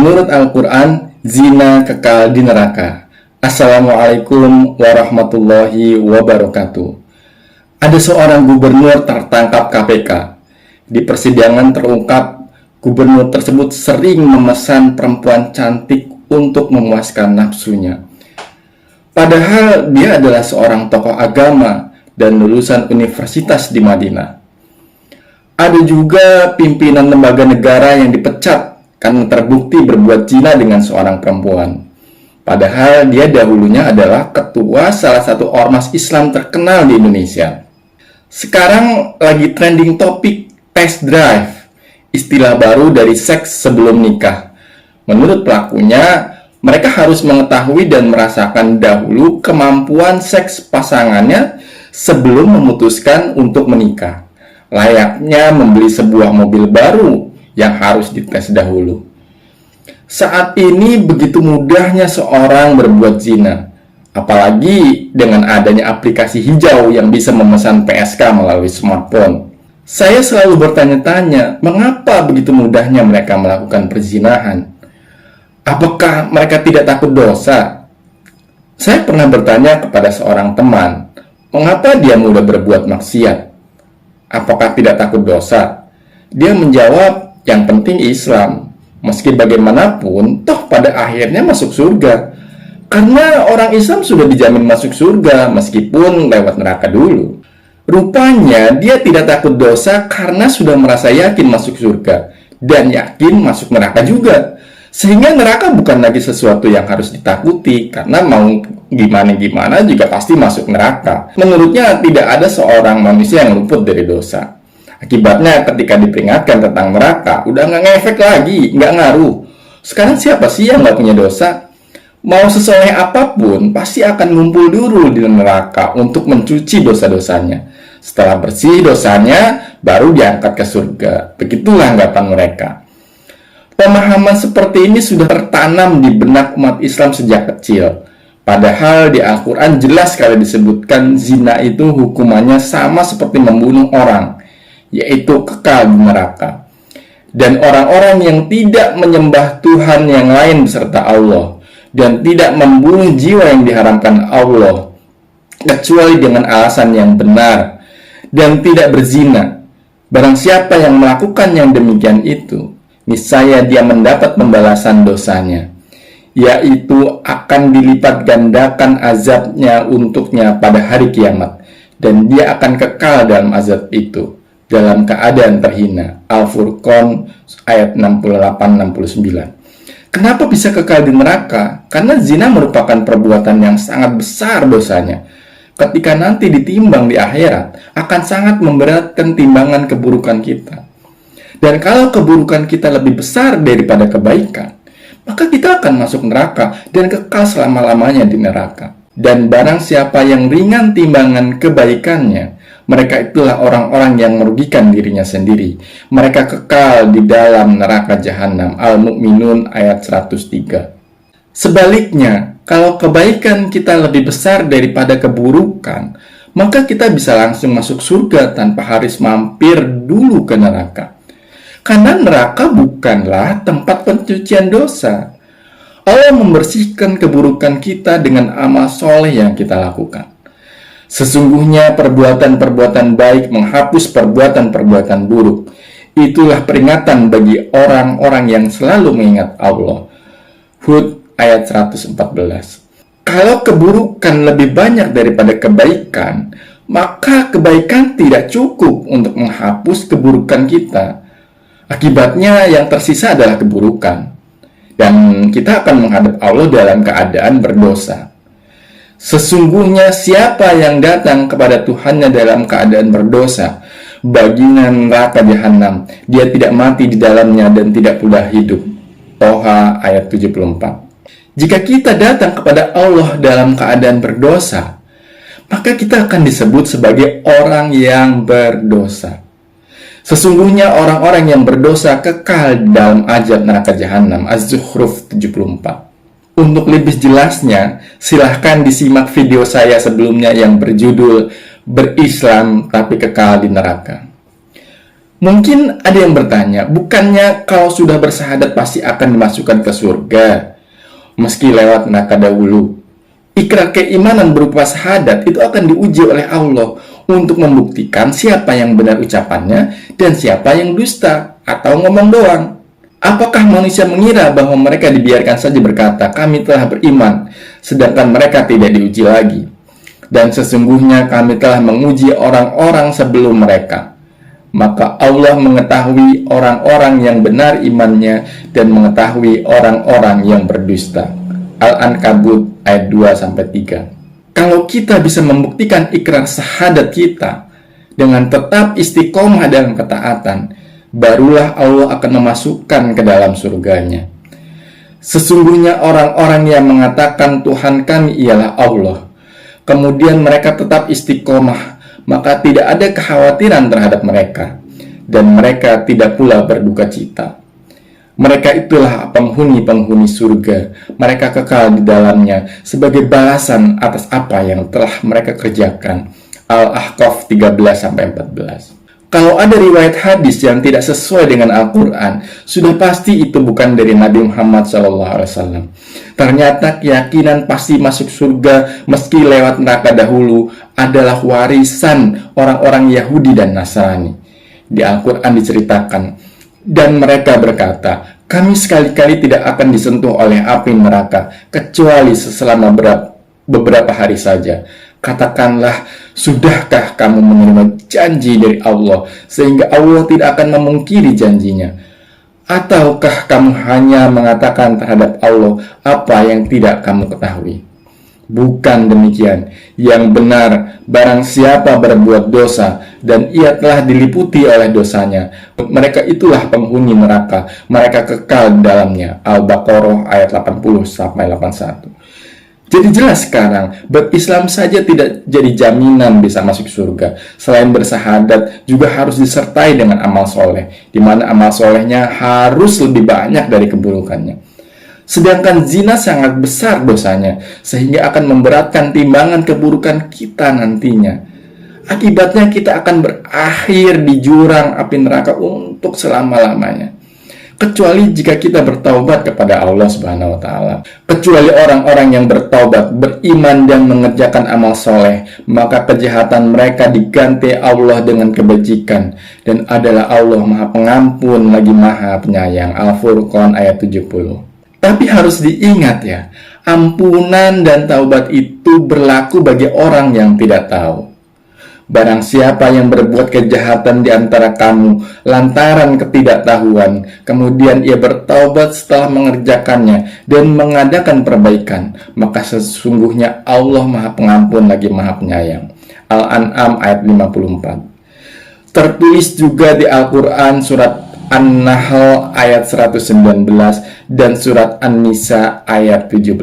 Menurut Al-Quran, zina kekal di neraka. Assalamualaikum warahmatullahi wabarakatuh. Ada seorang gubernur tertangkap KPK. Di persidangan terungkap, gubernur tersebut sering memesan perempuan cantik untuk memuaskan nafsunya. Padahal dia adalah seorang tokoh agama dan lulusan universitas di Madinah. Ada juga pimpinan lembaga negara yang dipecat karena terbukti berbuat zina dengan seorang perempuan. Padahal dia dahulunya adalah ketua salah satu ormas Islam terkenal di Indonesia. Sekarang lagi trending topik test drive, istilah baru dari seks sebelum nikah. Menurut pelakunya, mereka harus mengetahui dan merasakan dahulu kemampuan seks pasangannya sebelum memutuskan untuk menikah. Layaknya membeli sebuah mobil baru yang harus dites dahulu. Saat ini begitu mudahnya seorang berbuat zina, apalagi dengan adanya aplikasi hijau yang bisa memesan PSK melalui smartphone. Saya selalu bertanya-tanya, mengapa begitu mudahnya mereka melakukan perzinahan? Apakah mereka tidak takut dosa? Saya pernah bertanya kepada seorang teman, mengapa dia mudah berbuat maksiat? Apakah tidak takut dosa? Dia menjawab, yang penting Islam. Meski bagaimanapun, toh pada akhirnya masuk surga. Karena orang Islam sudah dijamin masuk surga, meskipun lewat neraka dulu. Rupanya dia tidak takut dosa karena sudah merasa yakin masuk surga. Dan yakin masuk neraka juga. Sehingga neraka bukan lagi sesuatu yang harus ditakuti, karena mau gimana-gimana juga pasti masuk neraka. Menurutnya tidak ada seorang manusia yang luput dari dosa. Akibatnya ketika diperingatkan tentang neraka, udah nggak ngefek lagi, nggak ngaruh. Sekarang siapa sih yang nggak punya dosa? Mau sesoleh apapun, pasti akan ngumpul dulu di neraka untuk mencuci dosa-dosanya. Setelah bersih dosanya, baru diangkat ke surga. Begitulah anggapan mereka. Pemahaman seperti ini sudah tertanam di benak umat Islam sejak kecil. Padahal di Al-Quran jelas sekali disebutkan zina itu hukumannya sama seperti membunuh orang, yaitu kekal di neraka. Dan orang-orang yang tidak menyembah Tuhan yang lain beserta Allah, dan tidak membunuh jiwa yang diharamkan Allah, kecuali dengan alasan yang benar, dan tidak berzina. Barang siapa yang melakukan yang demikian itu, niscaya dia mendapat pembalasan dosanya, yaitu akan dilipat gandakan azabnya untuknya pada hari kiamat, dan dia akan kekal dalam azab itu dalam keadaan terhina. Al-Furqan ayat 68-69. Kenapa bisa kekal di neraka? Karena zina merupakan perbuatan yang sangat besar dosanya. Ketika nanti ditimbang di akhirat, akan sangat memberatkan timbangan keburukan kita. Dan kalau keburukan kita lebih besar daripada kebaikan, maka kita akan masuk neraka dan kekal selama-lamanya di neraka. Dan barang siapa yang ringan timbangan kebaikannya, mereka itulah orang-orang yang merugikan dirinya sendiri. Mereka kekal di dalam neraka jahanam. Al-Mu'minun ayat 103. Sebaliknya, kalau kebaikan kita lebih besar daripada keburukan, maka kita bisa langsung masuk surga tanpa harus mampir dulu ke neraka. Karena neraka bukanlah tempat pencucian dosa. Allah membersihkan keburukan kita dengan amal soleh yang kita lakukan. Sesungguhnya perbuatan-perbuatan baik menghapus perbuatan-perbuatan buruk. Itulah peringatan bagi orang-orang yang selalu mengingat Allah. Hud ayat 114. Kalau keburukan lebih banyak daripada kebaikan, maka kebaikan tidak cukup untuk menghapus keburukan kita. Akibatnya yang tersisa adalah keburukan. Dan kita akan menghadap Allah dalam keadaan berdosa. Sesungguhnya siapa yang datang kepada Tuhannya dalam keadaan berdosa, baginya neraka jahanam, dia tidak mati di dalamnya dan tidak pula hidup. Toha ayat 74. Jika kita datang kepada Allah dalam keadaan berdosa, maka kita akan disebut sebagai orang yang berdosa. Sesungguhnya orang-orang yang berdosa kekal dalam azab neraka jahanam. Az-Zukhruf 74. Untuk lebih jelasnya, silahkan disimak video saya sebelumnya yang berjudul Berislam Tapi Kekal di Neraka. Mungkin ada yang bertanya, bukannya kalau sudah bersahadat pasti akan dimasukkan ke surga, meski lewat neraka dahulu? Ikrar keimanan berupa syahadat itu akan diuji oleh Allah untuk membuktikan siapa yang benar ucapannya dan siapa yang dusta atau ngomong doang. Apakah manusia mengira bahwa mereka dibiarkan saja berkata, kami telah beriman, sedangkan mereka tidak diuji lagi? Dan sesungguhnya kami telah menguji orang-orang sebelum mereka. Maka Allah mengetahui orang-orang yang benar imannya dan mengetahui orang-orang yang berdusta. Al-Ankabut ayat 2-3. Kalau kita bisa membuktikan ikrar syahadat kita dengan tetap istiqomah dalam ketaatan, barulah Allah akan memasukkan ke dalam surganya. Sesungguhnya orang-orang yang mengatakan Tuhan kami ialah Allah, kemudian mereka tetap istiqomah, maka tidak ada kekhawatiran terhadap mereka, dan mereka tidak pula berduka cita. Mereka itulah penghuni-penghuni surga, mereka kekal di dalamnya sebagai balasan atas apa yang telah mereka kerjakan. Al-Ahqaf 13-14. Kalau ada riwayat hadis yang tidak sesuai dengan Al-Quran, sudah pasti itu bukan dari Nabi Muhammad SAW. Ternyata keyakinan pasti masuk surga meski lewat neraka dahulu adalah warisan orang-orang Yahudi dan Nasrani. Di Al-Quran diceritakan, dan mereka berkata, kami sekali-kali tidak akan disentuh oleh api neraka, kecuali selama beberapa hari saja. Katakanlah, sudahkah kamu menerima janji dari Allah, sehingga Allah tidak akan memungkiri janjinya? Ataukah kamu hanya mengatakan terhadap Allah apa yang tidak kamu ketahui? Bukan demikian. Yang benar, barang siapa berbuat dosa, dan ia telah diliputi oleh dosanya, mereka itulah penghuni neraka, mereka kekal di dalamnya. Al-Baqarah ayat 80-81. Jadi jelas sekarang, berislam saja tidak jadi jaminan bisa masuk surga. Selain bersahadat, juga harus disertai dengan amal soleh, di mana amal solehnya harus lebih banyak dari keburukannya. Sedangkan zina sangat besar dosanya, sehingga akan memberatkan timbangan keburukan kita nantinya. Akibatnya kita akan berakhir di jurang api neraka untuk selama-lamanya. Kecuali jika kita bertaubat kepada Allah Subhanahu wa Ta'ala. Kecuali orang-orang yang bertaubat, beriman dan mengerjakan amal soleh, maka kejahatan mereka diganti Allah dengan kebajikan, dan adalah Allah Maha Pengampun lagi Maha Penyayang. Al-Furqan ayat 70. Tapi harus diingat ya, ampunan dan taubat itu berlaku bagi orang yang tidak tahu. Barang siapa yang berbuat kejahatan di antara kamu lantaran ketidaktahuan, kemudian ia bertaubat setelah mengerjakannya dan mengadakan perbaikan, maka sesungguhnya Allah Maha Pengampun lagi Maha Penyayang. Al-An'am ayat 54. Tertulis juga di Al-Quran surat An-Nahl ayat 119 dan surat An-Nisa ayat 17.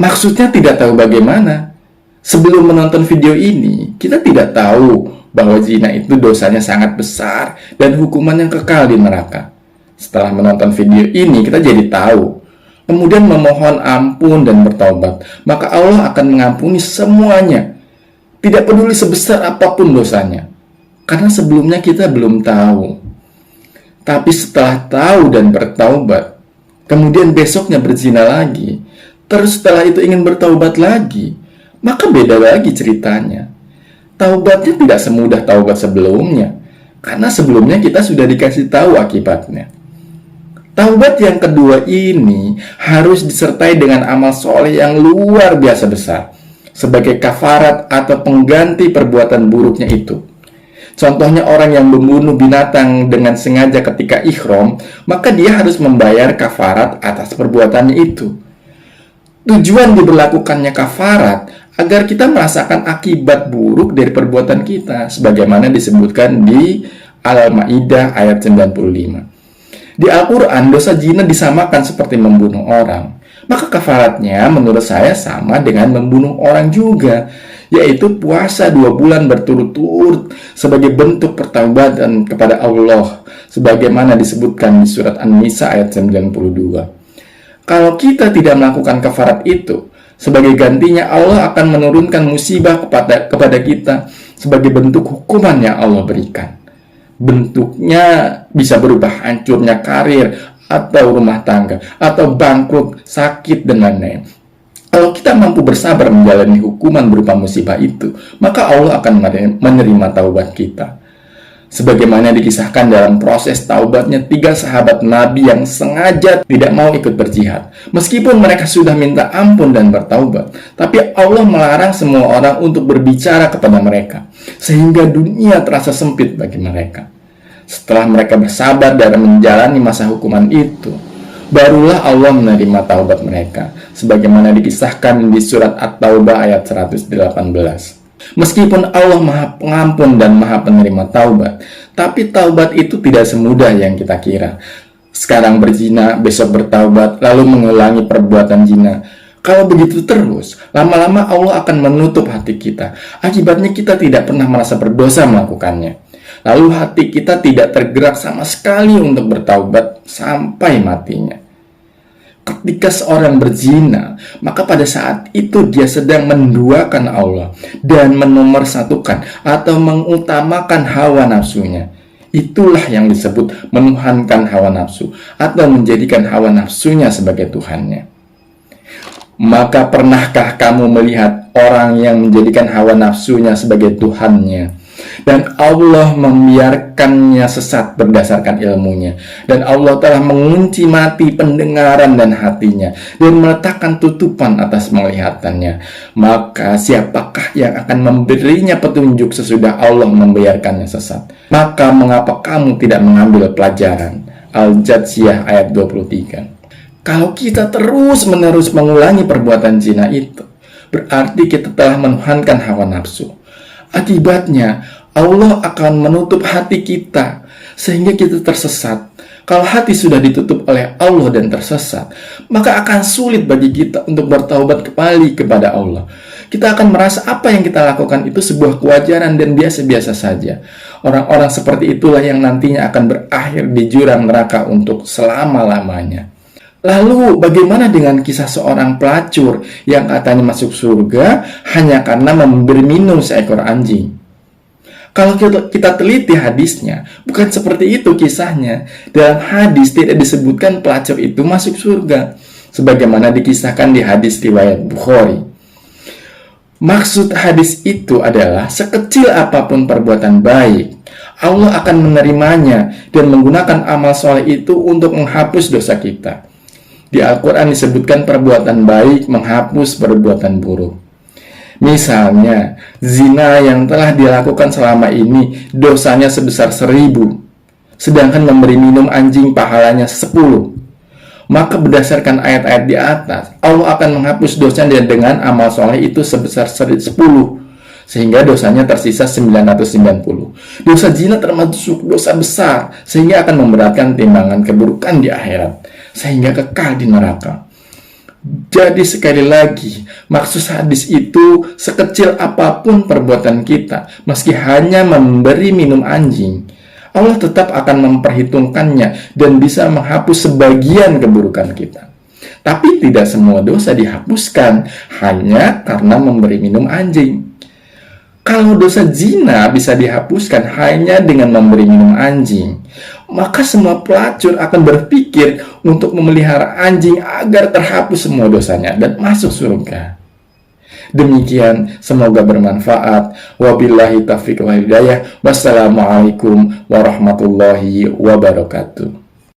Maksudnya tidak tahu bagaimana? Sebelum menonton video ini, kita tidak tahu bahwa zina itu dosanya sangat besar dan hukuman yang kekal di neraka. Setelah menonton video ini, kita jadi tahu. Kemudian memohon ampun dan bertaubat, maka Allah akan mengampuni semuanya. Tidak peduli sebesar apapun dosanya. Karena sebelumnya kita belum tahu. Tapi setelah tahu dan bertaubat, kemudian besoknya berzina lagi, terus setelah itu ingin bertaubat lagi, maka beda lagi ceritanya. Taubatnya tidak semudah taubat sebelumnya, karena sebelumnya kita sudah dikasih tahu akibatnya. Taubat yang kedua ini harus disertai dengan amal soleh yang luar biasa besar, sebagai kafarat atau pengganti perbuatan buruknya itu. Contohnya orang yang membunuh binatang dengan sengaja ketika ihram, maka dia harus membayar kafarat atas perbuatannya itu. Tujuan diberlakukannya kafarat agar kita merasakan akibat buruk dari perbuatan kita, sebagaimana disebutkan di Al-Maidah ayat 95. Di Al-Quran, dosa zina disamakan seperti membunuh orang. Maka kafaratnya menurut saya sama dengan membunuh orang juga, yaitu puasa 2 bulan berturut-turut sebagai bentuk pertobatan kepada Allah, sebagaimana disebutkan di surat An-Nisa ayat 92. Kalau kita tidak melakukan kafarat itu, sebagai gantinya Allah akan menurunkan musibah kepada kita sebagai bentuk hukuman yang Allah berikan. Bentuknya bisa berubah hancurnya karir, atau rumah tangga, atau bangkrut, sakit, dan lain-lain. Kalau kita mampu bersabar menjalani hukuman berupa musibah itu, maka Allah akan menerima taubat kita. Sebagaimana dikisahkan dalam proses taubatnya 3 sahabat Nabi yang sengaja tidak mau ikut berjihad. Meskipun mereka sudah minta ampun dan bertaubat, tapi Allah melarang semua orang untuk berbicara kepada mereka, sehingga dunia terasa sempit bagi mereka. Setelah mereka bersabar dalam menjalani masa hukuman itu, barulah Allah menerima taubat mereka, sebagaimana dikisahkan di surat At-Taubah ayat 118. Meskipun Allah Maha Pengampun dan Maha Penerima taubat, tapi taubat itu tidak semudah yang kita kira. Sekarang berzina, besok bertaubat, lalu mengulangi perbuatan zina. Kalau begitu terus, lama-lama Allah akan menutup hati kita. Akibatnya kita tidak pernah merasa berdosa melakukannya. Lalu hati kita tidak tergerak sama sekali untuk bertaubat sampai matinya. Ketika seorang berzina, maka pada saat itu dia sedang menduakan Allah dan menomorsatukan atau mengutamakan hawa nafsunya. Itulah yang disebut menuhankan hawa nafsu atau menjadikan hawa nafsunya sebagai Tuhannya. Maka pernahkah kamu melihat orang yang menjadikan hawa nafsunya sebagai Tuhannya, dan Allah membiarkannya sesat berdasarkan ilmunya, dan Allah telah mengunci mati pendengaran dan hatinya, dan meletakkan tutupan atas penglihatannya? Maka siapakah yang akan memberinya petunjuk sesudah Allah membiarkannya sesat? Maka mengapa kamu tidak mengambil pelajaran? Al-Jathiyah ayat 23. Kalau kita terus-menerus mengulangi perbuatan zina itu, berarti kita telah menuhankan hawa nafsu. Akibatnya, Allah akan menutup hati kita sehingga kita tersesat. Kalau hati sudah ditutup oleh Allah dan tersesat, maka akan sulit bagi kita untuk bertaubat kembali kepada Allah. Kita akan merasa apa yang kita lakukan itu sebuah kewajaran dan biasa-biasa saja. Orang-orang seperti itulah yang nantinya akan berakhir di jurang neraka untuk selama-lamanya. Lalu bagaimana dengan kisah seorang pelacur yang katanya masuk surga hanya karena memberi minum seekor anjing? Kalau kita teliti hadisnya, bukan seperti itu kisahnya. Dalam hadis tidak disebutkan pelacur itu masuk surga, sebagaimana dikisahkan di hadis riwayat Bukhari. Maksud hadis itu adalah sekecil apapun perbuatan baik, Allah akan menerimanya dan menggunakan amal soleh itu untuk menghapus dosa kita. Di Al-Quran disebutkan perbuatan baik menghapus perbuatan buruk. Misalnya, zina yang telah dilakukan selama ini dosanya sebesar 1000, sedangkan memberi minum anjing pahalanya 10. Maka berdasarkan ayat-ayat di atas, Allah akan menghapus dosanya dengan amal soleh itu sebesar 10, sehingga dosanya tersisa 990. Dosa zina termasuk dosa besar, sehingga akan memberatkan timbangan keburukan di akhirat, sehingga kekal di neraka. Jadi sekali lagi, maksud hadis itu sekecil apapun perbuatan kita, meski hanya memberi minum anjing, Allah tetap akan memperhitungkannya dan bisa menghapus sebagian keburukan kita. Tapi tidak semua dosa dihapuskan hanya karena memberi minum anjing. Kalau dosa zina bisa dihapuskan hanya dengan memberi minum anjing, maka semua pelacur akan berpikir untuk memelihara anjing agar terhapus semua dosanya dan masuk surga. Demikian, semoga bermanfaat. Wabillahi taufiq wal hidayah. Wassalamualaikum warahmatullahi wabarakatuh.